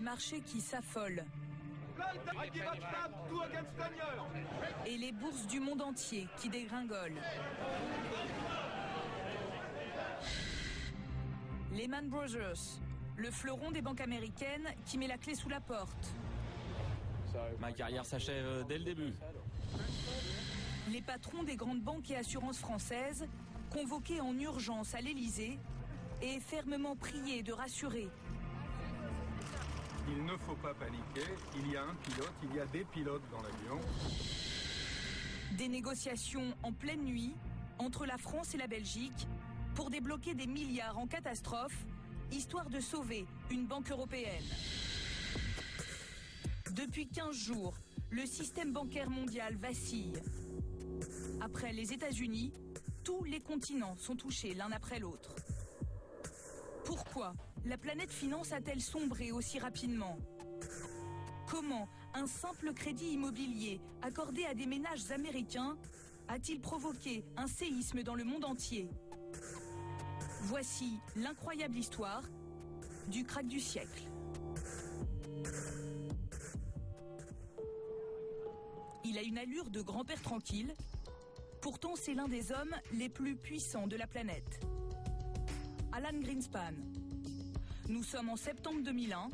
marchés qui s'affolent. Et les bourses du monde entier qui dégringolent. Lehman Brothers, le fleuron des banques américaines qui met la clé sous la porte. Ma carrière s'achève dès le début. Les patrons des grandes banques et assurances françaises, convoqués en urgence à l'Élysée et fermement priés de rassurer. Il ne faut pas paniquer, il y a un pilote, il y a des pilotes dans l'avion. Des négociations en pleine nuit entre la France et la Belgique pour débloquer des milliards en catastrophe, histoire de sauver une banque européenne. Depuis 15 jours, le système bancaire mondial vacille. Après les États-Unis, tous les continents sont touchés l'un après l'autre. Pourquoi la planète finance a-t-elle sombré aussi rapidement? Comment un simple crédit immobilier accordé à des ménages américains a-t-il provoqué un séisme dans le monde entier? Voici l'incroyable histoire du krach du siècle. Il a une allure de grand-père tranquille. Pourtant, c'est l'un des hommes les plus puissants de la planète. Alan Greenspan. Nous sommes en septembre 2001.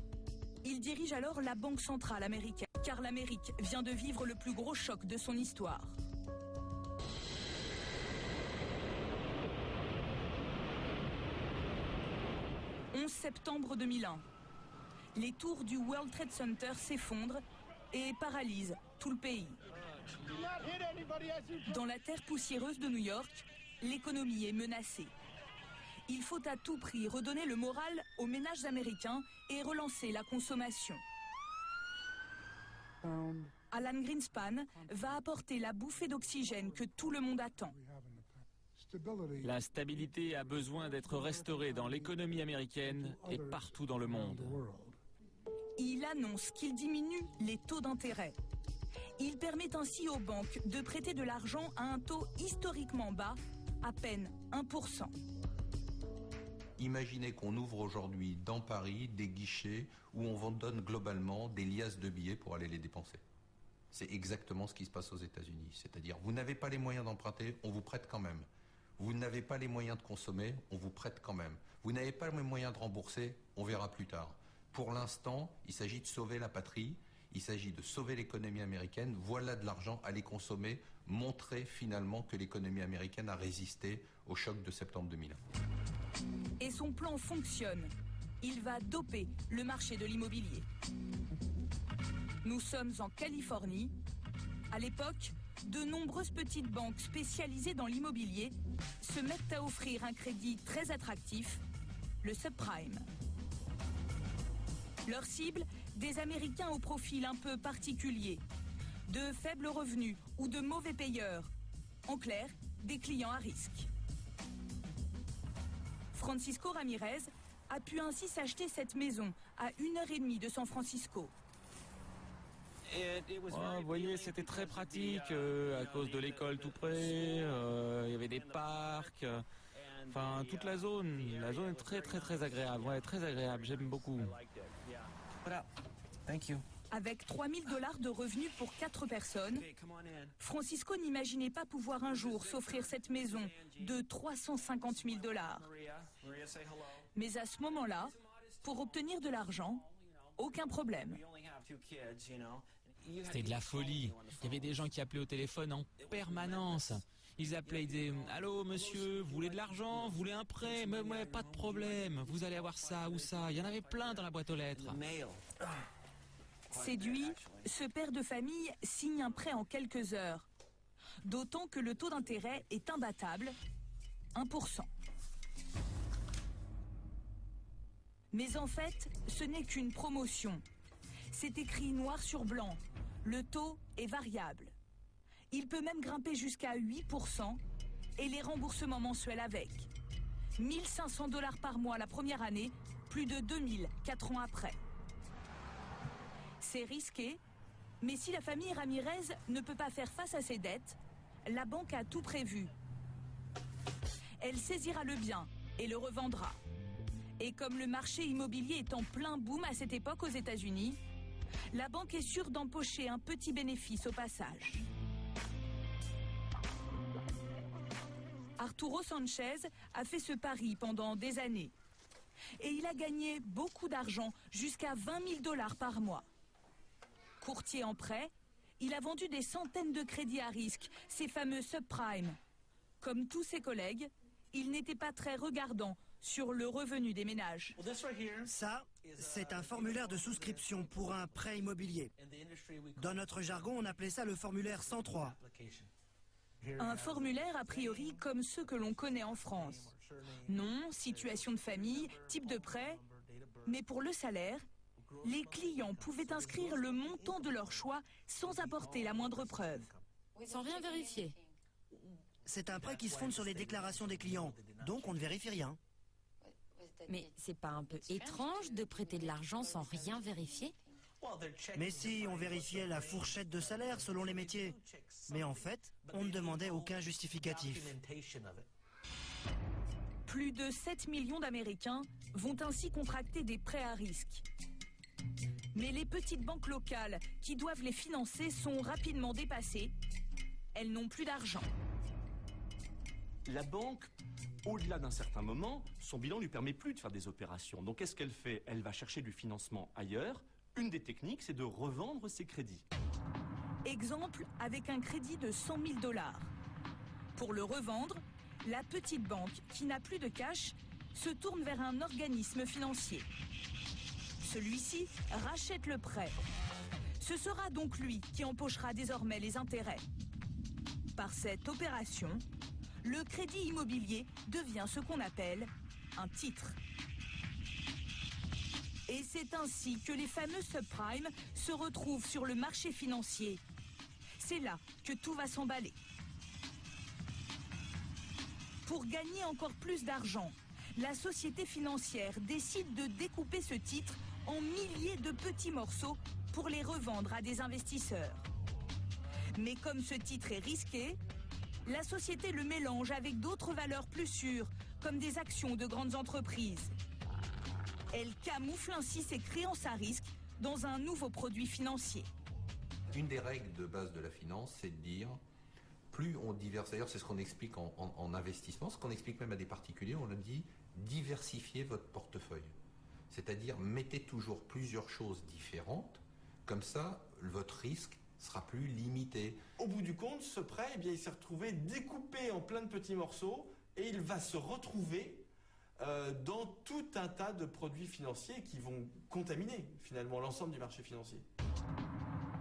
Il dirige alors la Banque centrale américaine, car l'Amérique vient de vivre le plus gros choc de son histoire. « 11 septembre 2001. Les tours du World Trade Center s'effondrent et paralysent tout le pays. Dans la terre poussiéreuse de New York, l'économie est menacée. Il faut à tout prix redonner le moral aux ménages américains et relancer la consommation. Alan Greenspan va apporter la bouffée d'oxygène que tout le monde attend. La stabilité a besoin d'être restaurée dans l'économie américaine et partout dans le monde. Il annonce qu'il diminue les taux d'intérêt. Il permet ainsi aux banques de prêter de l'argent à un taux historiquement bas, à peine 1%. Imaginez qu'on ouvre aujourd'hui dans Paris des guichets où on vous donne globalement des liasses de billets pour aller les dépenser. C'est exactement ce qui se passe aux États-Unis. C'est-à-dire, vous n'avez pas les moyens d'emprunter, on vous prête quand même. Vous n'avez pas les moyens de consommer, on vous prête quand même. Vous n'avez pas les moyens de rembourser, on verra plus tard. Pour l'instant, il s'agit de sauver la patrie, il s'agit de sauver l'économie américaine. Voilà de l'argent, allez consommer, montrer finalement que l'économie américaine a résisté au choc de septembre 2001. Et son plan fonctionne. Il va doper le marché de l'immobilier. Nous sommes en Californie. À l'époque, de nombreuses petites banques spécialisées dans l'immobilier se mettent à offrir un crédit très attractif, le subprime. Leur cible, des Américains au profil un peu particulier, de faibles revenus ou de mauvais payeurs. En clair, des clients à risque. Francisco Ramirez a pu ainsi s'acheter cette maison à 1h30 de San Francisco. Vous voyez, c'était très pratique à cause de l'école tout près, il y avait des parcs, enfin toute la zone est très agréable, ouais, très agréable, j'aime beaucoup. Voilà, thank you. Avec $3000 de revenus pour 4 personnes, Francisco n'imaginait pas pouvoir un jour s'offrir cette maison de $350 000. Mais à ce moment-là, pour obtenir de l'argent, aucun problème. C'était de la folie. Il y avait des gens qui appelaient au téléphone en permanence. Ils appelaient, ils disaient « Allô monsieur, vous voulez de l'argent? Vous voulez un prêt? Mais ouais, pas de problème. Vous allez avoir ça ou ça. » Il y en avait plein dans la boîte aux lettres. Séduit, ce père de famille signe un prêt en quelques heures. D'autant que le taux d'intérêt est imbattable, 1%. Mais en fait, ce n'est qu'une promotion. C'est écrit noir sur blanc. Le taux est variable. Il peut même grimper jusqu'à 8% et les remboursements mensuels avec. $1500 par mois la première année, plus de 2000 4 ans après. C'est risqué, mais si la famille Ramirez ne peut pas faire face à ses dettes, la banque a tout prévu. Elle saisira le bien et le revendra. Et comme le marché immobilier est en plein boom à cette époque aux États-Unis, la banque est sûre d'empocher un petit bénéfice au passage. Arturo Sanchez a fait ce pari pendant des années. Et il a gagné beaucoup d'argent, jusqu'à 20 000 $ par mois. Courtier en prêt, il a vendu des centaines de crédits à risque, ces fameux subprimes. Comme tous ses collègues, il n'était pas très regardant sur le revenu des ménages. Ça, c'est un formulaire de souscription pour un prêt immobilier. Dans notre jargon, on appelait ça le formulaire 103. Un formulaire a priori comme ceux que l'on connaît en France. Nom, situation de famille, type de prêt. Mais pour le salaire, les clients pouvaient inscrire le montant de leur choix sans apporter la moindre preuve. Sans rien vérifier. C'est un prêt qui se fonde sur les déclarations des clients, donc on ne vérifie rien. Mais c'est pas un peu étrange de prêter de l'argent sans rien vérifier? Mais si, on vérifiait la fourchette de salaire selon les métiers. Mais en fait, on ne demandait aucun justificatif. Plus de 7 millions d'Américains vont ainsi contracter des prêts à risque. Mais les petites banques locales qui doivent les financer sont rapidement dépassées. Elles n'ont plus d'argent. La banque, au-delà d'un certain moment, son bilan ne lui permet plus de faire des opérations. Donc qu'est-ce qu'elle fait? Elle va chercher du financement ailleurs. Une des techniques, c'est de revendre ses crédits. Exemple avec un crédit de 100 000 $. Pour le revendre, la petite banque, qui n'a plus de cash, se tourne vers un organisme financier. Celui-ci rachète le prêt. Ce sera donc lui qui empochera désormais les intérêts. Par cette opération, le crédit immobilier devient ce qu'on appelle un titre. Et c'est ainsi que les fameux subprimes se retrouvent sur le marché financier. C'est là que tout va s'emballer. Pour gagner encore plus d'argent, la société financière décide de découper ce titre en milliers de petits morceaux pour les revendre à des investisseurs. Mais comme ce titre est risqué, la société le mélange avec d'autres valeurs plus sûres, comme des actions de grandes entreprises. Elle camoufle ainsi ses créances à risque dans un nouveau produit financier. Une des règles de base de la finance, c'est de dire, plus on diversifie, d'ailleurs c'est ce qu'on explique en investissement, ce qu'on explique même à des particuliers, on le dit, diversifiez votre portefeuille. C'est-à-dire, mettez toujours plusieurs choses différentes, comme ça, votre risque sera plus limité. Au bout du compte, ce prêt, eh bien, il s'est retrouvé découpé en plein de petits morceaux et il va se retrouver dans tout un tas de produits financiers qui vont contaminer finalement l'ensemble du marché financier.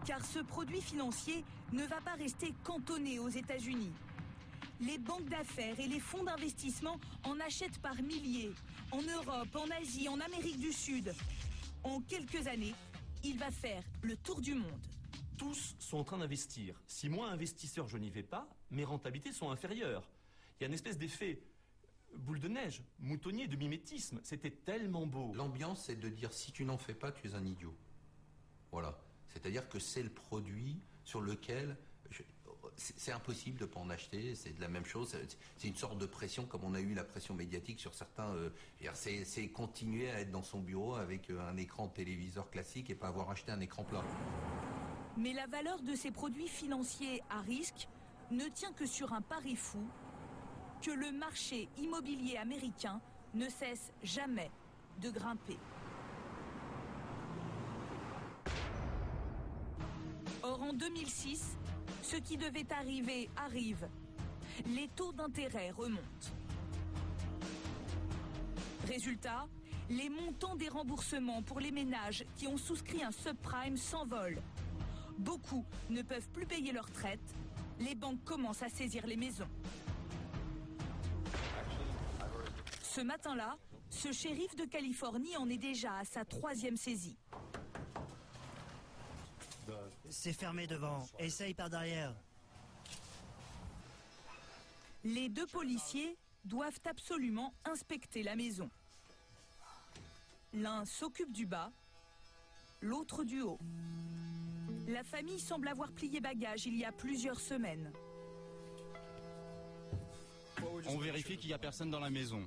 Car ce produit financier ne va pas rester cantonné aux États-Unis. Les banques d'affaires et les fonds d'investissement en achètent par milliers, en Europe, en Asie, en Amérique du Sud. En quelques années, il va faire le tour du monde. Tous sont en train d'investir. Si moi, investisseur, je n'y vais pas, mes rentabilités sont inférieures. Il y a une espèce d'effet boule de neige, moutonnier, de mimétisme. C'était tellement beau. L'ambiance, c'est de dire, si tu n'en fais pas, tu es un idiot. Voilà. C'est-à-dire que c'est le produit sur lequel c'est impossible de ne pas en acheter. C'est de la même chose. C'est une sorte de pression, comme on a eu la pression médiatique sur certains. C'est continuer à être dans son bureau avec un écran de téléviseur classique et pas avoir acheté un écran plat. Mais la valeur de ces produits financiers à risque ne tient que sur un pari fou, que le marché immobilier américain ne cesse jamais de grimper. Or, en 2006, ce qui devait arriver arrive. Les taux d'intérêt remontent. Résultat, les montants des remboursements pour les ménages qui ont souscrit un subprime s'envolent. Beaucoup ne peuvent plus payer leur retraite. Les banques commencent à saisir les maisons. Ce matin-là, ce shérif de Californie en est déjà à sa 3e saisie. C'est fermé devant. Essaye par derrière. Les 2 policiers doivent absolument inspecter la maison. L'un s'occupe du bas, l'autre du haut. La famille semble avoir plié bagage il y a plusieurs semaines. On vérifie qu'il n'y a personne dans la maison.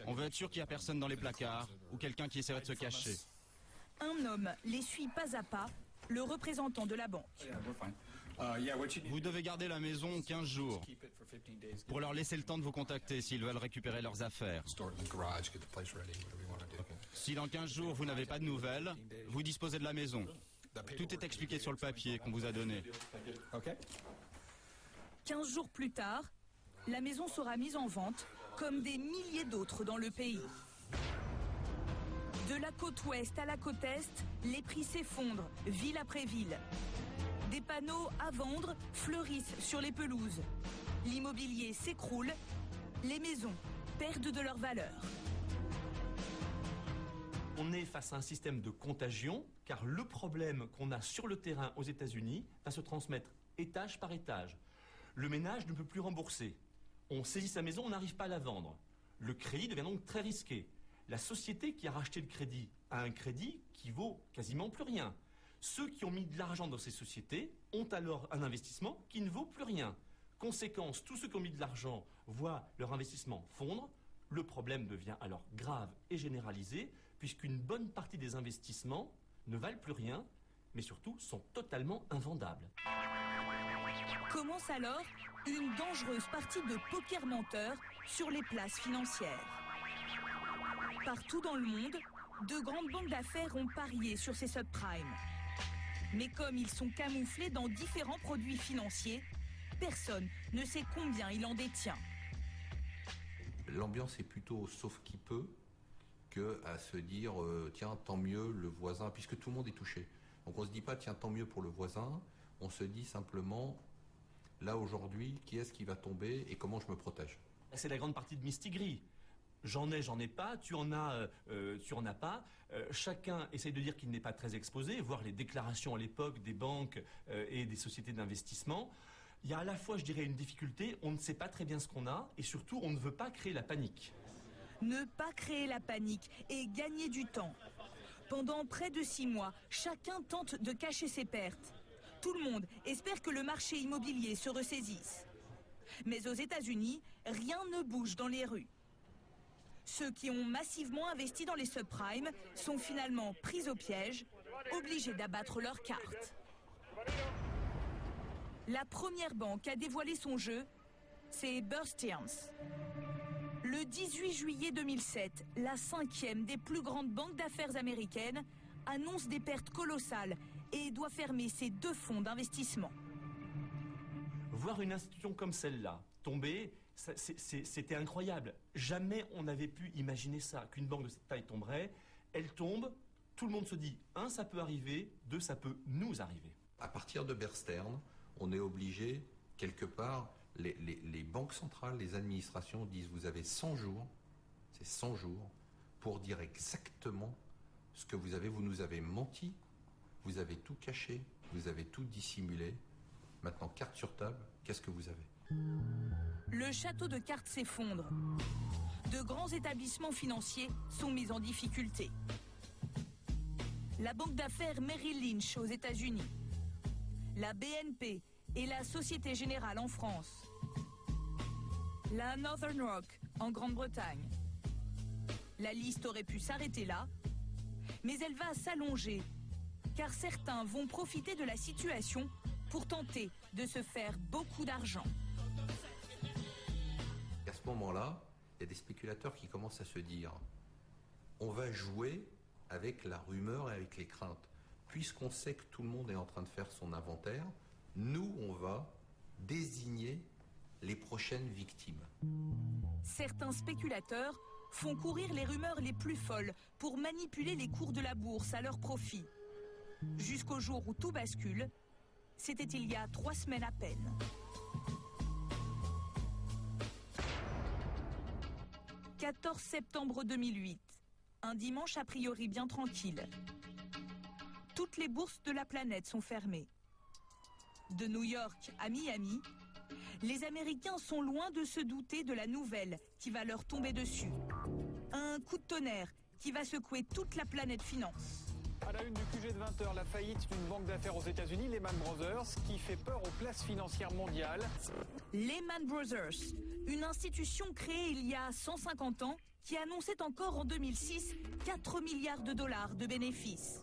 On veut être sûr qu'il n'y a personne dans les placards ou quelqu'un qui essaierait de se cacher. Un homme les suit pas à pas, le représentant de la banque. Vous devez garder la maison 15 jours pour leur laisser le temps de vous contacter s'ils veulent récupérer leurs affaires. Si dans 15 jours vous n'avez pas de nouvelles, vous disposez de la maison. Tout est expliqué sur le papier qu'on vous a donné. 15 jours plus tard, la maison sera mise en vente, comme des milliers d'autres dans le pays. De la côte ouest à la côte est, les prix s'effondrent, ville après ville. Des panneaux à vendre fleurissent sur les pelouses. L'immobilier s'écroule, les maisons perdent de leur valeur. On est face à un système de contagion, car le problème qu'on a sur le terrain aux États-Unis va se transmettre étage par étage. Le ménage ne peut plus rembourser. On saisit sa maison, on n'arrive pas à la vendre. Le crédit devient donc très risqué. La société qui a racheté le crédit a un crédit qui vaut quasiment plus rien. Ceux qui ont mis de l'argent dans ces sociétés ont alors un investissement qui ne vaut plus rien. Conséquence, tous ceux qui ont mis de l'argent voient leur investissement fondre. Le problème devient alors grave et généralisé, puisqu'une bonne partie des investissements ne valent plus rien, mais surtout sont totalement invendables. Commence alors une dangereuse partie de poker menteur sur les places financières. Partout dans le monde, de grandes banques d'affaires ont parié sur ces subprimes. Mais comme ils sont camouflés dans différents produits financiers, personne ne sait combien il en détient. L'ambiance est plutôt sauf qui peut que à se dire tiens tant mieux le voisin, puisque tout le monde est touché. Donc on se dit pas tiens tant mieux pour le voisin, on se dit simplement là aujourd'hui qui est-ce qui va tomber et comment je me protège. C'est la grande partie de Mistigris. J'en ai pas, tu en as pas. Chacun essaye de dire qu'il n'est pas très exposé, voir les déclarations à l'époque des banques et des sociétés d'investissement. Il y a à la fois, je dirais, une difficulté, on ne sait pas très bien ce qu'on a, et surtout, on ne veut pas créer la panique. Ne pas créer la panique et gagner du temps. Pendant près de 6 mois, chacun tente de cacher ses pertes. Tout le monde espère que le marché immobilier se ressaisisse. Mais aux États-Unis, rien ne bouge dans les rues. Ceux qui ont massivement investi dans les subprimes sont finalement pris au piège, obligés d'abattre leurs cartes. La première banque à dévoiler son jeu, c'est Bear Stearns. Le 18 juillet 2007, la 5e des plus grandes banques d'affaires américaines annonce des pertes colossales et doit fermer ses 2 fonds d'investissement. Voir une institution comme celle-là tomber, c'était incroyable. Jamais on n'avait pu imaginer ça, qu'une banque de cette taille tomberait. Elle tombe, tout le monde se dit, 1, ça peut arriver, 2, ça peut nous arriver. À partir de Bear Stearns, on est obligé, quelque part, les banques centrales, les administrations disent vous avez 100 jours, c'est 100 jours, pour dire exactement ce que vous avez. Vous nous avez menti, vous avez tout caché, vous avez tout dissimulé. Maintenant, carte sur table, qu'est-ce que vous avez ? Le château de cartes s'effondre. De grands établissements financiers sont mis en difficulté. La banque d'affaires Merrill Lynch aux États-Unis, la BNP et la Société Générale en France, la Northern Rock en Grande-Bretagne. La liste aurait pu s'arrêter là, mais elle va s'allonger, car certains vont profiter de la situation pour tenter de se faire beaucoup d'argent. À ce moment-là, il y a des spéculateurs qui commencent à se dire on va jouer avec la rumeur et avec les craintes. Puisqu'on sait que tout le monde est en train de faire son inventaire, nous, on va désigner les prochaines victimes. Certains spéculateurs font courir les rumeurs les plus folles pour manipuler les cours de la bourse à leur profit. Jusqu'au jour où tout bascule, c'était il y a 3 semaines à peine. « 14 septembre 2008, un dimanche a priori bien tranquille. Toutes les bourses de la planète sont fermées. De New York à Miami, les Américains sont loin de se douter de la nouvelle qui va leur tomber dessus. Un coup de tonnerre qui va secouer toute la planète finance. À la une du QG de 20h, la faillite d'une banque d'affaires aux États-Unis, Lehman Brothers, qui fait peur aux places financières mondiales. Lehman Brothers, une institution créée il y a 150 ans qui annonçait encore en 2006 4 milliards de dollars de bénéfices.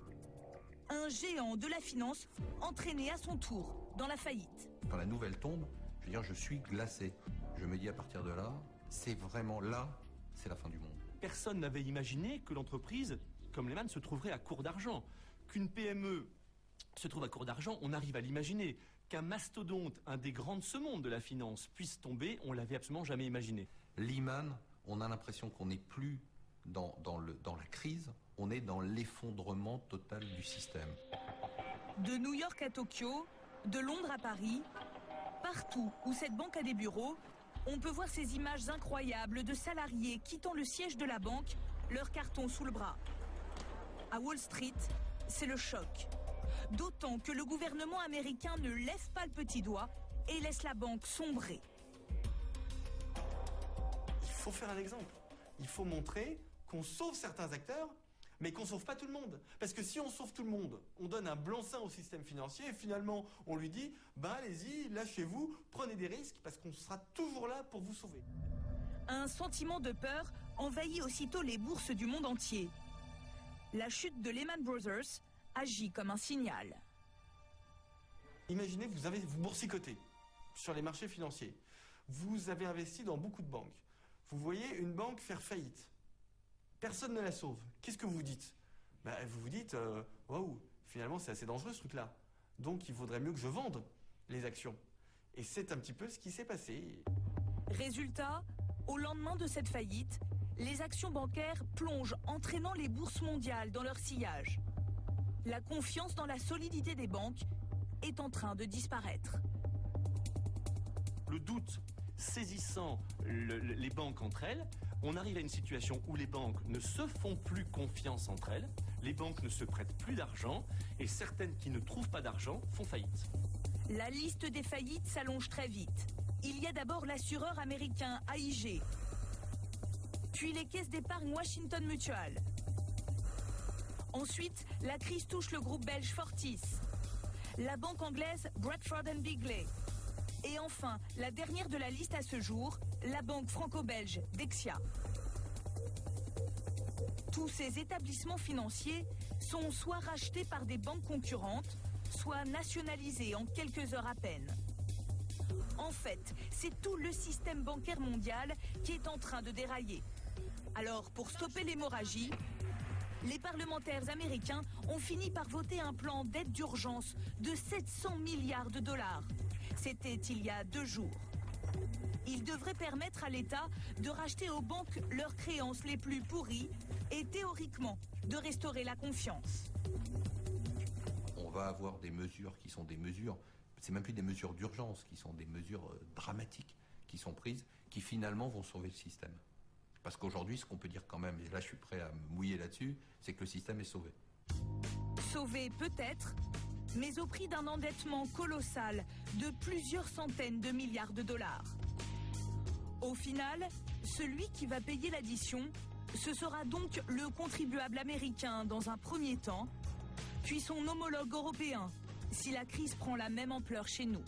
Un géant de la finance entraîné à son tour dans la faillite. Quand la nouvelle tombe, je veux dire, je suis glacé. Je me dis à partir de là, c'est vraiment là, c'est la fin du monde. Personne n'avait imaginé que l'entreprise, comme Lehman, se trouverait à court d'argent. Qu'une PME se trouve à court d'argent, on arrive à l'imaginer. Qu'un mastodonte, un des grands de ce monde de la finance, puisse tomber, on l'avait absolument jamais imaginé. Lehman, on a l'impression qu'on n'est plus dans la crise, on est dans l'effondrement total du système. De New York à Tokyo, de Londres à Paris, partout où cette banque a des bureaux, on peut voir ces images incroyables de salariés quittant le siège de la banque, leur carton sous le bras. À Wall Street, c'est le choc. D'autant que le gouvernement américain ne lève pas le petit doigt et laisse la banque sombrer. Il faut faire un exemple. Il faut montrer qu'on sauve certains acteurs, mais qu'on ne sauve pas tout le monde. Parce que si on sauve tout le monde, on donne un blanc-seing au système financier et finalement on lui dit « ben allez-y, lâchez-vous, prenez des risques parce qu'on sera toujours là pour vous sauver ». Un sentiment de peur envahit aussitôt les bourses du monde entier. La chute de Lehman Brothers agit comme un signal. Imaginez, vous boursicotez sur les marchés financiers. Vous avez investi dans beaucoup de banques. Vous voyez une banque faire faillite. Personne ne la sauve. Qu'est-ce que vous dites? Vous vous dites, waouh, finalement c'est assez dangereux ce truc-là. Donc il vaudrait mieux que je vende les actions. Et c'est un petit peu ce qui s'est passé. Résultat, au lendemain de cette faillite, les actions bancaires plongent, entraînant les bourses mondiales dans leur sillage. La confiance dans la solidité des banques est en train de disparaître. Le doute saisissant les banques entre elles, on arrive à une situation où les banques ne se font plus confiance entre elles, les banques ne se prêtent plus d'argent et certaines qui ne trouvent pas d'argent font faillite. La liste des faillites s'allonge très vite. Il y a d'abord l'assureur américain AIG, puis les caisses d'épargne Washington Mutual. Ensuite, la crise touche le groupe belge Fortis, la banque anglaise Bradford & Bigley. Et enfin, la dernière de la liste à ce jour, la banque franco-belge Dexia. Tous ces établissements financiers sont soit rachetés par des banques concurrentes, soit nationalisés en quelques heures à peine. En fait, c'est tout le système bancaire mondial qui est en train de dérailler. Alors, pour stopper l'hémorragie, les parlementaires américains ont fini par voter un plan d'aide d'urgence de 700 milliards de dollars. C'était il y a 2 jours. Il devrait permettre à l'État de racheter aux banques leurs créances les plus pourries et théoriquement de restaurer la confiance. On va avoir des mesures qui sont des mesures, c'est même plus des mesures d'urgence, qui sont des mesures dramatiques qui sont prises, qui finalement vont sauver le système. Parce qu'aujourd'hui, ce qu'on peut dire quand même, et là je suis prêt à me mouiller là-dessus, c'est que le système est sauvé. Sauvé peut-être, mais au prix d'un endettement colossal de plusieurs centaines de milliards de dollars. Au final, celui qui va payer l'addition, ce sera donc le contribuable américain dans un premier temps, puis son homologue européen, si la crise prend la même ampleur chez nous.